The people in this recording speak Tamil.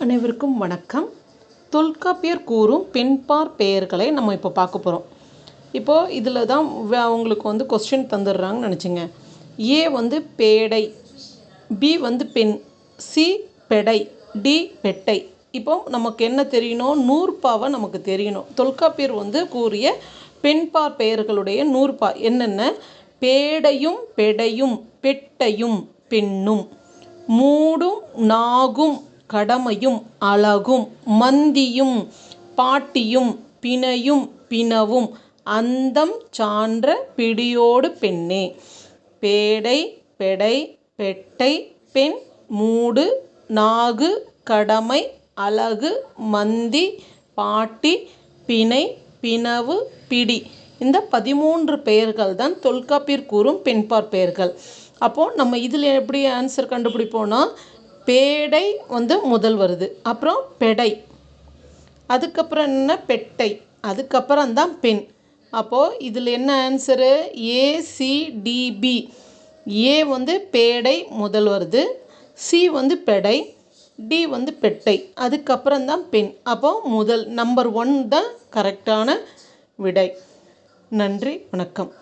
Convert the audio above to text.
அனைவருக்கும் வணக்கம். தொல்காப்பியர் கூறும் பெண்பார் பெயர்களை நம்ம இப்போ பார்க்க போகிறோம். இப்போது இதில் தான் உங்களுக்கு கொஸ்டின் தந்துடுறாங்கன்னு நினச்சிங்க. ஏ பேடை, பி பெண், சி பெடை, டி பெட்டை. இப்போ நமக்கு என்ன தெரியணும்? நூற்பாவை நமக்கு தெரியணும். தொல்காப்பியர் கூறிய பெண்பார் பெயர்களுடைய நூற்பா என்னென்ன? பேடையும் பெடையும் பெட்டையும் பெண்ணும், மூடும் நாகும் கடமையும் அழகும், மந்தியும் பாட்டியும் பிணையும் பிணவும், அந்தம் சான்ற பிடியோடு பெண்ணே. பேடை பெடை பெட்டை பெண், மூடு நாகு கடமை அழகு மந்தி பாட்டி பிணை பிணவு பிடி. இந்த 13 பெயர்கள் தான் தொல்காப்பியர் கூறும் பெண்பார் பெயர்கள். அப்போது நம்ம இதில் எப்படி ஆன்சர் கண்டுபிடிப்போம்னா, பேடை முதல் வருது, அப்புறம் பெடை, அதுக்கப்புறம் என்ன பெட்டை, அதுக்கப்புறம் தான் பெண். அப்போது இதில் என்ன ஆன்சரு? ஏசிடிபி. ஏ பேடை முதல் வருது, சி பெடை, டி பெட்டை, அதுக்கப்புறம் தான் பெண். அப்போது முதல் நம்பர் 1 தான் கரெக்டான விடை. நன்றி, வணக்கம்.